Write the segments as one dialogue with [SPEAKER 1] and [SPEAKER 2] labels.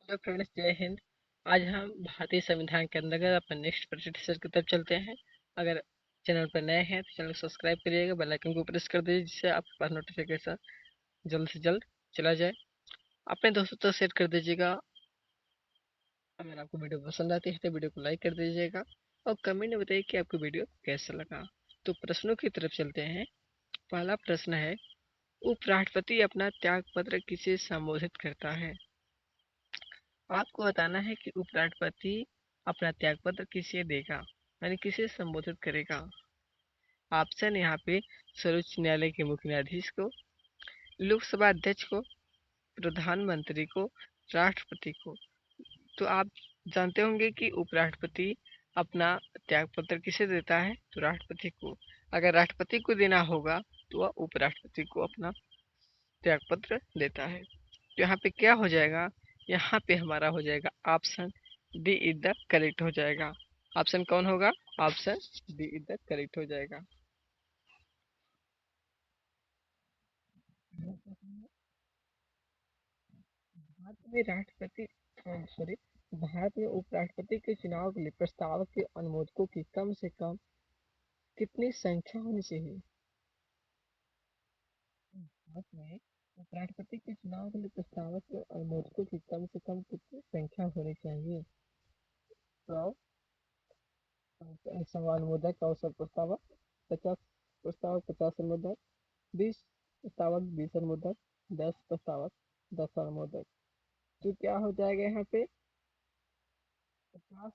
[SPEAKER 1] Hello friends, जय हिंद। आज हम भारतीय संविधान के अंतर्गत अपने नेक्स्ट प्रेजेंटेशन की तरफ चलते हैं। अगर चैनल पर नए हैं तो चैनल को सब्सक्राइब करिएगा, बेल आइकन को प्रेस कर दीजिए जिससे आपके पास नोटिफिकेशन जल्द से जल्द चला जाए। अपने दोस्तों तक शेयर कर दीजिएगा। अगर आपको वीडियो पसंद आती है तो वीडियो को लाइक कर दीजिएगा और कमेंट में बताइए कि आपको वीडियो कैसा लगा। तो प्रश्नों की तरफ चलते हैं। पहला प्रश्न है, उपराष्ट्रपति अपना त्याग पत्र किसे संबोधित करता है? आपको बताना है कि उपराष्ट्रपति अपना त्यागपत्र किसे देगा, यानी किसे संबोधित करेगा। ऑप्शन यहाँ पे सर्वोच्च न्यायालय के मुख्य न्यायाधीश को, लोकसभा अध्यक्ष को, प्रधानमंत्री को, राष्ट्रपति को। तो आप जानते होंगे कि उपराष्ट्रपति अपना त्यागपत्र किसे देता है, तो राष्ट्रपति को। अगर राष्ट्रपति को देना होगा तो वह उपराष्ट्रपति को अपना त्यागपत्र देता है। तो यहाँ पे क्या हो जाएगा, यहाँ पे हमारा हो जाएगा option D is the correct हो जाएगा। ऑप्शन कौन होगा? Option D is the correct हो जाएगा। भारत में राष्ट्रपति सॉरी भारत में उपराष्ट्रपति के चुनाव के लिए प्रस्ताव के अनुमोदकों की कम से कम कितनी संख्या होनी चाहिए? भारत में उपराष्ट्रपति के चुनाव के लिए प्रस्ताव के अनुमोदकों की कम से कम कितनी संख्या होनी चाहिए? तो अनुमोदक और सब प्रस्तावक 50 प्रस्तावक 50 अनुमोदक, 20 प्रस्तावक 20 अनुमोदक, 10 प्रस्तावक 10 अनुमोदक। तो क्या हो जाएगा यहाँ पे? 50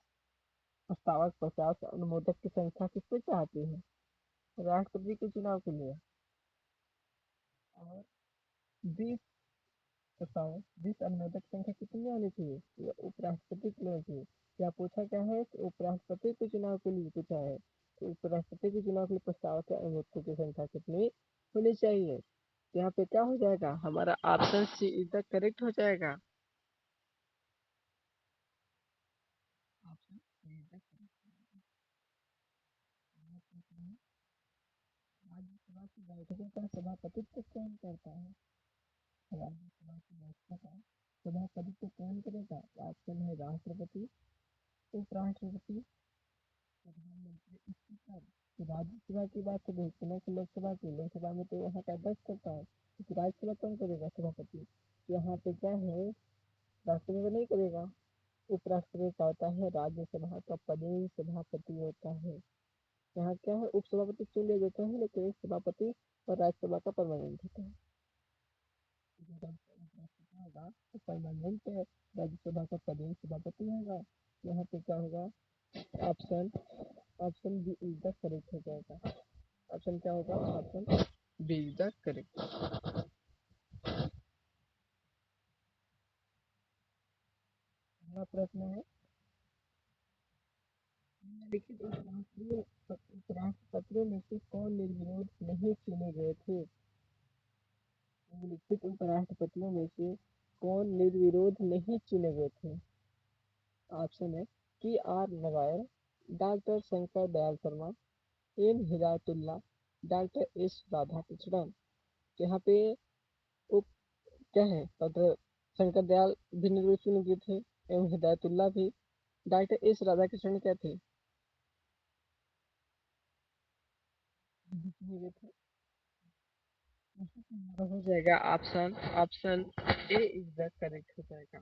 [SPEAKER 1] प्रस्तावक 50 अनुमोदक की संख्या किससे चाहती है? राष्ट्रपति के चुनाव के लिए। और 20 प्रस्तावक 20 अनुमोदक की संख्या कितनी होनी चाहिए? ये उपराष्ट्रपति के लिए होनी चाहिए। क्या पूछा क्या है कि उपराष्ट्रपति के चुनाव के लिए पूछा है, तो उपराष्ट्रपति के चुनाव के लिए प्रस्तावक या अनुमोदकों की संख्या कितनी होनी चाहिए? तो यहाँ पे क्या हो जाएगा, हमारा option C is the correct हो जाएगा। Option C is the correct. Rajya Sabha की बैठकों का सभापतित्व कौन करता है? राज्यसभा की बैठकों का सभापतित्व कौन करेगा? ऑप्शन है राष्ट्रपति, उपराष्ट्रपति, प्रधानमंत्री, स्पीकर। तो राज्यसभा की बात करें तो लोकसभा में तो यहाँ का अध्यक्ष करता है, तो राज्यसभा कौन करेगा? सभापति। तो यहाँ पे क्या है, राष्ट्रपति नहीं करेगा। उपराष्ट्रपति का होता है, राज्यसभा का पदेन सभापति होता है। यहाँ क्या है, उपसभापति चुन लिया जाता है लेकिन एक सभापति और राज्यसभा का परमानेंट होता है। होगा तो परमानेंट राज्यसभा का पदेन सभापति होगा। यहाँ पे क्या होगा, option option B is the correct हो जाएगा। ऑप्शन क्या होगा? Option B is the correct. अगला प्रश्न है, निम्नलिखित उपराष्ट्रपतियों में से कौन निर्विरोध नहीं चुने गए थे? निम्नलिखित उपराष्ट्रपतियों में से कौन निर्विरोध नहीं चुने गए थे? ऑप्शन है T R Narayan, doctor Shankar Dayal Sharma, M Hidayatullah, doctor S Radhakrishnan. तो यहाँ पे उप क्या है, डॉक्टर शंकर दयाल भी निर्विरोध चुने गए थे, एम हिदायतुल्ला भी, डॉक्टर एस राधाकृष्णन क्या थे, चुने गए थे। हो जाएगा option option A is the correct हो जाएगा।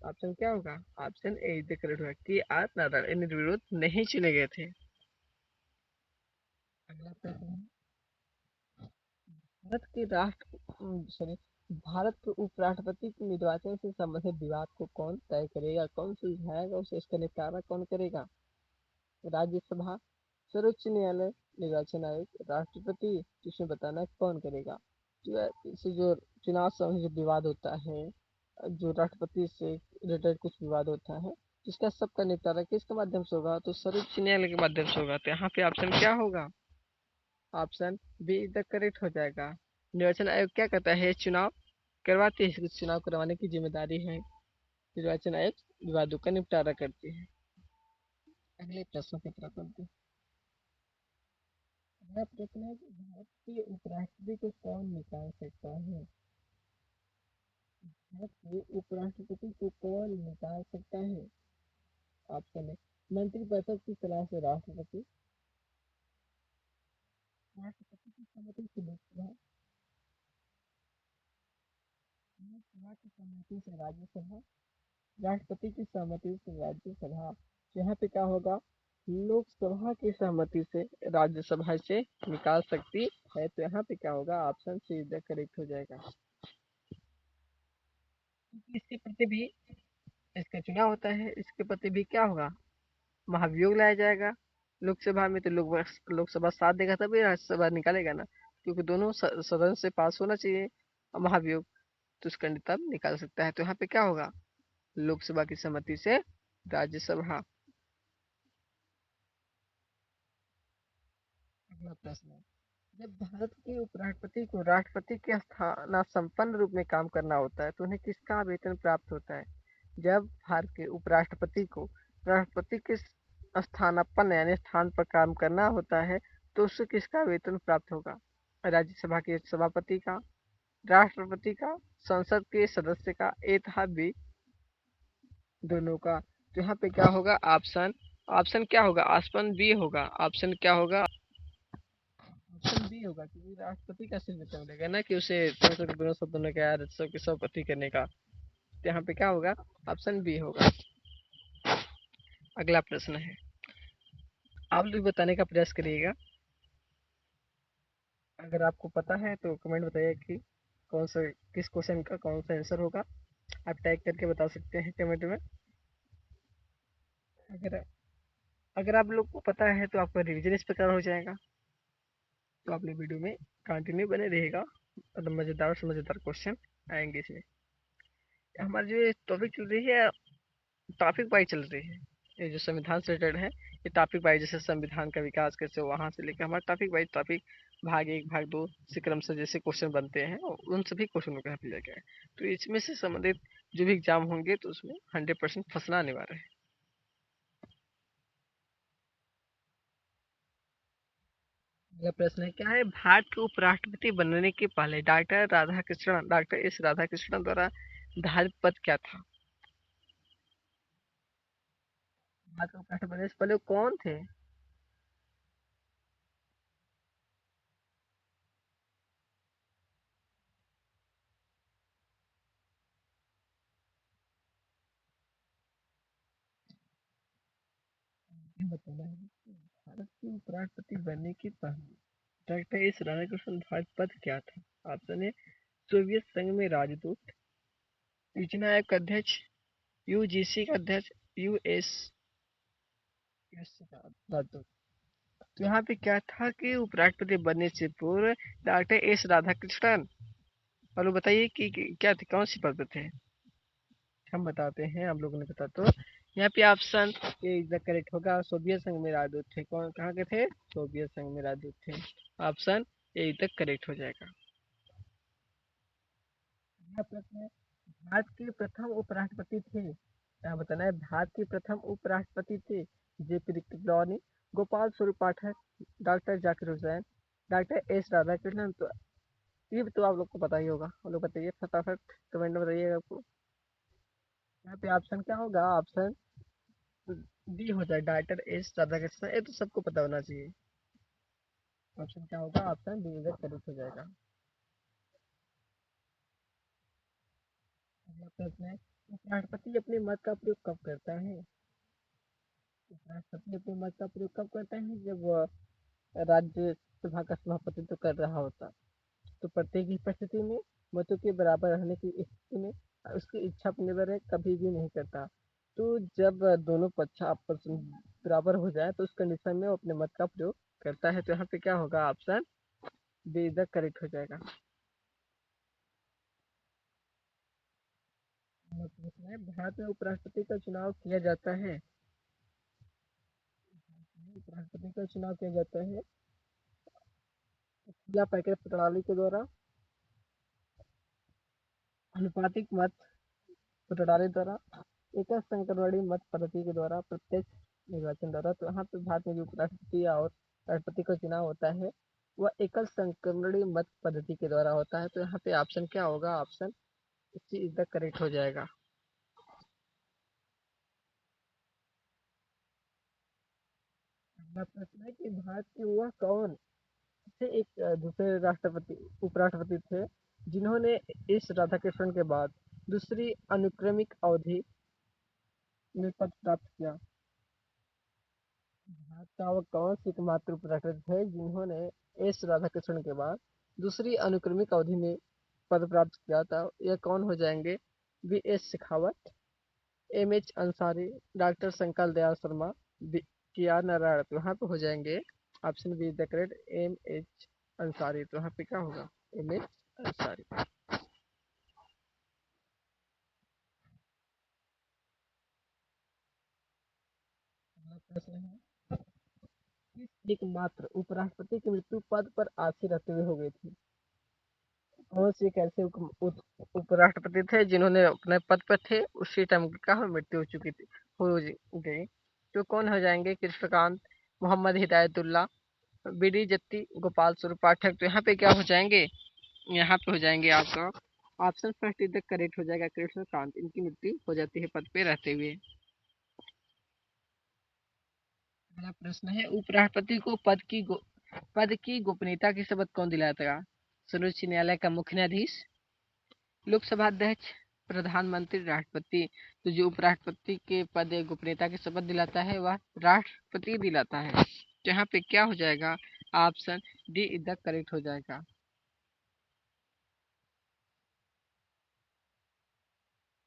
[SPEAKER 1] ऑप्शन क्या होगा? Option A is the correct होगा कि आर नारायण निर्विरोध नहीं चुने गए थे। अगला प्रश्न है, भारत के सॉरी भारत के उपराष्ट्रपति के निर्वाचन से संबंधित विवाद को कौन तय करेगा, कौन सुलझाएगा, उसे इसका निपटारा कौन करेगा? राज्यसभा, सर्वोच्च न्यायालय, निर्वाचन आयोग, राष्ट्रपति। जिसमें बताना है कौन करेगा। इससे जो चुनाव संबंधी जो विवाद होता है, जो राष्ट्रपति से रिलेटेड कुछ विवाद होता है, जिसका सबका निपटारा किसके माध्यम से होगा? तो सर्वोच्च न्यायालय के माध्यम से होगा। तो यहाँ पे ऑप्शन क्या होगा? Option B is the correct हो जाएगा। निर्वाचन आयोग क्या करता है? चुनाव करवाते हैं, चुनाव करवाने की जिम्मेदारी है निर्वाचन आयोग, विवादों का निपटारा करती है। अगले प्रश्न की तरफ चलते हैं। अगला प्रश्न है कि भारत के उपराष्ट्रपति को कौन निकाल सकता है? भारत के उपराष्ट्रपति को कौन निकाल सकता है? ऑप्शन है मंत्रिपरिषद की सलाह से राष्ट्रपति, राष्ट्रपति की सहमति से लोकसभा, लोकसभा की सहमति से राज्यसभा, राष्ट्रपति की सहमति से राज्यसभा। तो यहाँ पे क्या होगा? लोकसभा की सहमति से राज्यसभा से निकाल सकती है। तो यहाँ पे क्या होगा? ऑप्शन सी इधर करेक्ट हो जाएगा। क्योंकि इसके प्रति भी इसका चुनाव होता है, इसके प्रति भी क्या होगा? महाभियोग लाया जाएगा। लोकसभा में तो लोकसभा साथ देगा तभी राज्यसभा निकालेगा ना, क्योंकि दोनों सदन से पास होना चाहिए महाभियोग। तो उसका तब निकाल सकता है। तो यहाँ पे क्या होगा? लोकसभा की सहमति से राज्यसभा। अगला प्रश्न है, जब भारत के उपराष्ट्रपति को राष्ट्रपति के स्थानापन्न रूप में काम करना होता है तो उन्हें किसका वेतन प्राप्त होता है? जब भारत के उपराष्ट्रपति को राष्ट्रपति के स्थानापन्न यानी स्थान पर काम करना होता है तो उससे किसका वेतन प्राप्त होगा? राज्यसभा के सभापति का, राष्ट्रपति का, संसद के सदस्य का, ए था बी, दोनों का। तो यहाँ पे क्या होगा? ऑप्शन ऑप्शन क्या होगा? ऑप्शन बी होगा। ऑप्शन क्या होगा? ऑप्शन बी होगा, क्योंकि राष्ट्रपति का सिर्फ वेतन मिलेगा ना कि उसे संसद के दोनों सदनों के राज्यसभा की सभापति करने का। तो यहाँ पे क्या होगा? ऑप्शन बी होगा। अगला प्रश्न है, आप लोग बताने का प्रयास करिएगा। अगर आपको पता है तो कमेंट बताइए कि कौन सा किस क्वेश्चन का कौन सा आंसर होगा। आप टाइप करके बता सकते हैं कमेंट में। अगर अगर आप लोग को पता है तो आपका रिवीजन इस प्रकार हो जाएगा। तो आप लोग वीडियो में कंटिन्यू बने रहेगा और मजेदार से मजेदार क्वेश्चन आएंगे इसमें। हमारी जो टॉपिक चल रही है, टॉपिक वाइज चल रही है। ये जो संविधान से रिलेटेड है, ये टॉपिक वाइज, जैसे संविधान का विकास कैसे वहां से लेकर हमारा टॉपिक वाइज टॉपिक भाग एक भाग दो से क्रम से जैसे क्वेश्चन बनते हैं उन सभी क्वेश्चनों को यहाँ पे लिया गया है। तो इसमें से संबंधित जो भी एग्जाम होंगे तो उसमें 100% फंसना अनिवार्य है। अगला प्रश्न है, क्या है भारत के उपराष्ट्रपति बनने के पहले डॉक्टर एस राधाकृष्णन द्वारा धारित पद क्या था? भारत के उपराष्ट्रपति बनने से पहले वो कौन थे? ये बताना है कि भारत के उपराष्ट्रपति बनने के पहले डॉक्टर एस राधाकृष्णन भारत पद क्या था? ऑप्शन है सोवियत संघ में राजदूत, योजना आयोग का अध्यक्ष, यूजीसी का अध्यक्ष, यूएस का राजदूत। तो यहाँ पे क्या था कि उपराष्ट्रपति बनने से पूर्व डॉक्टर एस राधाकृष्णन, और वो बताइए कि क्या थे, कौन सी पद पे थे? हम बताते हैं, आप लोगों ने बता तो यहाँ पे option A is the correct होगा। सोवियत संघ में राजदूत थे। कौन कहाँ के थे? सोवियत संघ में राजदूत थे। Option A is the correct हो जाएगा। यह प्रश्न है, भारत के प्रथम उपराष्ट्रपति थे, यहाँ बताना है भारत के प्रथम उपराष्ट्रपति थे JP Kripalani, Gopal Swarup Pathak, doctor Zakir Hussain, doctor S Radhakrishnan. तो ये तो आप लोग को पता ही होगा। आप लोग बताइए फटाफट कमेंट में बताइएगा आपको। यहाँ पे ऑप्शन क्या होगा? ऑप्शन डी हो जाए डॉक्टर एस राधाकृष्णन। ये तो सबको पता होना चाहिए। ऑप्शन क्या होगा? ऑप्शन डी इधर करेक्ट हो जाएगा। अगला प्रश्न है, उपराष्ट्रपति अपने मत का प्रयोग कब करता है? उपराष्ट्रपति अपने मत का प्रयोग कब करता है? जब वह राज्यसभा का सभापतित्व कर रहा होता। तो प्रत्येक ही परिस्थिति में मतों के बराबर रहने की स्थिति में उसकी इच्छा पर निर्भर है, कभी भी नहीं करता। तो जब दोनों पक्ष आपस में बराबर हो जाए तो उस कंडीशन में वो अपने मत का प्रयोग करता है। तो यहाँ पे क्या होगा? ऑप्शन बी इधर करेक्ट हो जाएगा। भारत में उपराष्ट्रपति का चुनाव किया जाता है, उपराष्ट्रपति का चुनाव किया जाता है या पैकेज प्रणाली के द्वारा, अनुपातिक मत प्रणाली द्वारा, एकल संक्रमणीय मत पद्धति के द्वारा, प्रत्यक्ष निर्वाचन द्वारा। तो यहाँ पे भारत में जो उपराष्ट्रपति और राष्ट्रपति का चुनाव होता है वह एकल संक्रमणीय मत पद्धति के द्वारा होता है। तो यहाँ पे ऑप्शन क्या होगा? Option C is the correct हो जाएगा। अगला प्रश्न है कि भारत के वह कौन से एक दूसरे राष्ट्रपति उपराष्ट्रपति थे जिन्होंने इस राधाकृष्णन के बाद दूसरी अनुक्रमिक अवधि में पद प्राप्त किया। भारत का वह कौन सी एकमात्र उपराष्ट्रपति थे जिन्होंने एस राधाकृष्णन के बाद दूसरी अनुक्रमिक अवधि में पद प्राप्त किया था? यह कौन हो जाएंगे? B S Shekhawat, M H Ansari, doctor Shankar Dayal Sharma, K R Narayan. तो यहाँ पे हो जाएंगे option B the correct, M H Ansari. तो यहाँ पे क्या होगा? M H Ansari. अगला प्रश्न है, किस एकमात्र उपराष्ट्रपति की मृत्यु पद पर आसीन रहते हुए हो गई थी? कौन से एक ऐसे उपराष्ट्रपति थे जिन्होंने अपने पद पर थे उसी टाइम का मृत्यु हो चुकी थी, गई? तो कौन हो जाएंगे? कृष्णकांत, मोहम्मद हिदायतुल्लाह, बीडी जत्ती, गोपाल स्वरूप पाठक। तो यहाँ पे क्या हो जाएंगे? यहाँ पे हो जाएंगे आपका ऑप्शन फर्स्ट इधर करेक्ट हो जाएगा, कृष्णकांत। इनकी मृत्यु हो जाती है पद पे रहते हुए। अगला प्रश्न है, उपराष्ट्रपति को पद की गोपनीयता की शपथ कौन दिलाता? सर्वोच्च न्यायालय का मुख्य न्यायाधीश, लोकसभा अध्यक्ष, प्रधानमंत्री, राष्ट्रपति। तो जो उपराष्ट्रपति के पद गोपनीयता की शपथ दिलाता है वह राष्ट्रपति दिलाता है। तो यहाँ पे क्या हो जाएगा? ऑप्शन डी इधर करेक्ट हो जाएगा।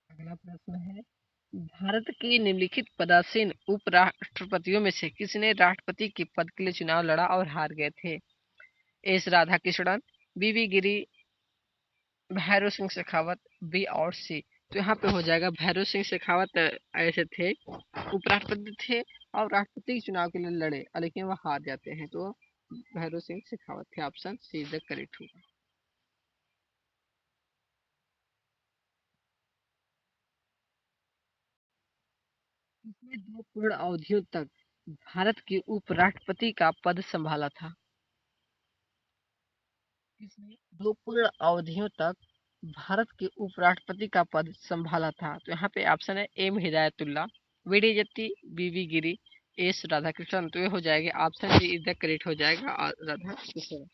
[SPEAKER 1] अगला प्रश्न है, भारत के निम्नलिखित पदासीन उपराष्ट्रपतियों में से किसने राष्ट्रपति के पद के लिए चुनाव लड़ा और हार गए थे? एस राधाकृष्णन, बीवी गिरी, भैरव सिंह शेखावत, बी और सी। तो यहाँ पे हो जाएगा भैरव सिंह शेखावत। ऐसे थे उपराष्ट्रपति थे और राष्ट्रपति के चुनाव के लिए लड़े लेकिन वह हार जाते हैं। तो भैरव सिंह शेखावत थे। Option C is the correct होगा। इसने दो पूर्ण अवधियों तक भारत के उपराष्ट्रपति का पद संभाला था। इसने दो पूर्ण अवधियों तक भारत के उपराष्ट्रपति का पद संभाला था। तो यहाँ पे ऑप्शन है एम हिदायतुल्ला, वीडी जत्ती, बीवी गिरी, एस राधाकृष्णन। तो ये हो जाएगा option D is the correct हो जाएगा, राधाकृष्णन।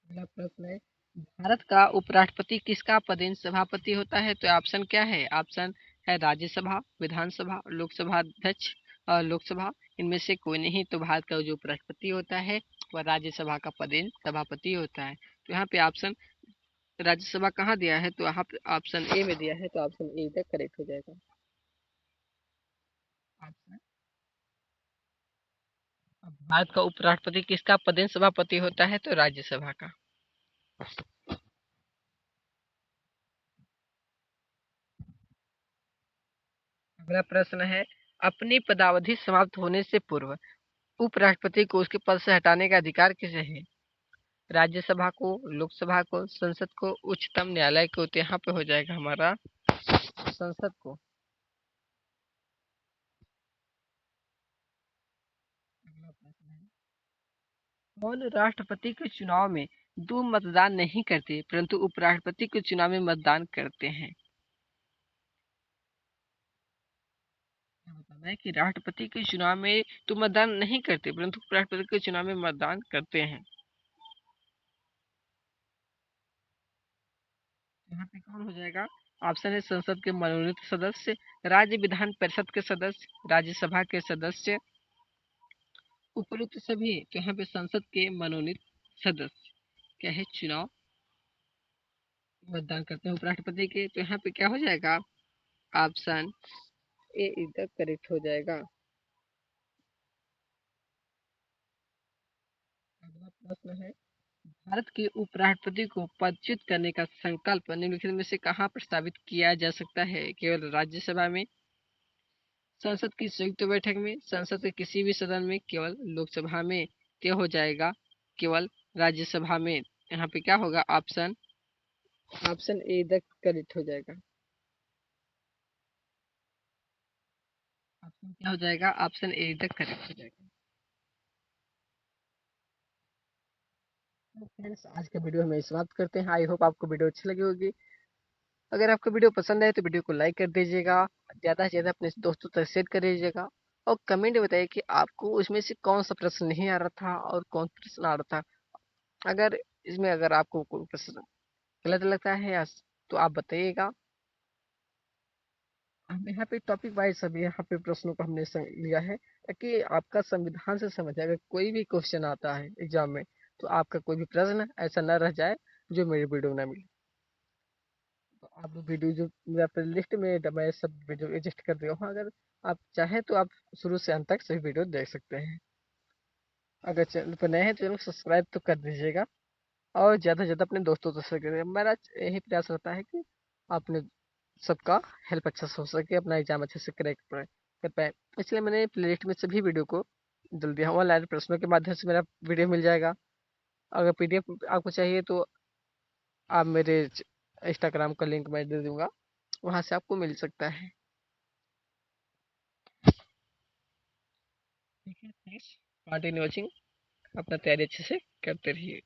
[SPEAKER 1] अगला प्रश्न है, भारत का उपराष्ट्रपति किसका पदेन सभापति होता है? तो ऑप्शन क्या है? ऑप्शन है राज्यसभा, विधानसभा, लोकसभा अध्यक्ष और लोकसभा। इनमें से कोई नहीं। तो भारत का जो उपराष्ट्रपति होता है वह राज्यसभा का पदेन सभापति होता है। तो यहाँ पे ऑप्शन राज्यसभा कहाँ दिया है? तो यहाँ पे ऑप्शन ए में दिया है। तो ऑप्शन ए इधर करेक्ट हो जाएगा। ऑप्शन, अब भारत का उपराष्ट्रपति किसका पदेन सभापति होता है? तो राज्यसभा का। अगला प्रश्न है, अपनी पदावधि समाप्त होने से पूर्व उपराष्ट्रपति को उसके पद से हटाने का अधिकार किसे है? राज्यसभा को, लोकसभा को, संसद को, उच्चतम न्यायालय को। तो यहाँ पे हो जाएगा हमारा संसद को। अगला प्रश्न है, कौन राष्ट्रपति के चुनाव में दो मतदान नहीं करते परंतु उपराष्ट्रपति के चुनाव में मतदान करते हैं? क्या बताना है कि राष्ट्रपति के चुनाव में तो मतदान नहीं करते परंतु उपराष्ट्रपति के चुनाव में मतदान करते हैं। यहाँ पे कौन हो जाएगा? ऑप्शन है संसद के मनोनीत सदस्य, राज्य विधान परिषद के सदस्य, राज्यसभा के सदस्य, उपरोक्त सभी। तो यहाँ पे संसद के मनोनीत सदस्य क्या है? चुनाव मतदान करते हैं उपराष्ट्रपति के। तो यहाँ पे क्या हो जाएगा? ऑप्शन ए इधर करेक्ट हो जाएगा। अगला प्रश्न है, भारत के उपराष्ट्रपति को पदच्युत करने का संकल्प निम्नलिखित में से कहाँ प्रस्तावित किया जा सकता है? केवल राज्यसभा में, संसद की संयुक्त बैठक में, संसद के किसी भी सदन में, केवल लोकसभा में। क्या हो जाएगा? केवल राज्यसभा में। यहाँ पे क्या होगा? ऑप्शन ऑप्शन ए इधर करेक्ट हो जाएगा। ऑप्शन क्या हो जाएगा? ऑप्शन ए इधर करेक्ट हो जाएगा। तो फ्रेंड्स, आज का वीडियो हम समाप्त करते हैं। आई होप आपको वीडियो अच्छी लगी होगी। अगर आपको वीडियो पसंद आए तो वीडियो को लाइक कर दीजिएगा, ज़्यादा से ज़्यादा अपने दोस्तों तक शेयर कर दीजिएगा, और कमेंट में बताइए कि आपको उसमें से कौन सा प्रश्न नहीं आ रहा था और कौन प्रश्न आ रहा था। अगर आपको कोई प्रश्न गलत लगता है या तो आप बताइएगा। हम यहाँ पे टॉपिक वाइज सभी यहाँ पे प्रश्नों को हमने लिया है, ताकि आपका संविधान से समझ आए। अगर कोई भी क्वेश्चन आता है एग्जाम में, तो आपका कोई भी प्रश्न ऐसा न रह जाए जो मेरी वीडियो ना मिले। तो आप वीडियो जो मेरा प्लेलिस्ट में मैं सब वीडियो एडजस्ट कर दिया हूँ। अगर आप चाहें तो आप शुरू से अंत तक सभी वीडियो देख सकते हैं। अगर चैनल पर नए हैं तो चैनल सब्सक्राइब तो कर दीजिएगा, और ज़्यादा से ज़्यादा अपने दोस्तों तो शेयर करिए। मेरा यही प्रयास रहता है कि अपने सबका हेल्प अच्छा से हो सके, अपना एग्जाम अच्छे से क्रैक कर पाए। इसलिए मैंने प्लेलिस्ट में सभी वीडियो को जल्दी ऑनलाइन प्रश्नों के माध्यम से मेरा वीडियो मिल जाएगा। अगर पीडीएफ आपको चाहिए तो आप मेरे इंस्टाग्राम का लिंक मैं दे दूंगा, वहां से आपको मिल सकता है। ठीक है, कंटिन्यू वॉचिंग, अपना तैयारी अच्छे से करते रहिए।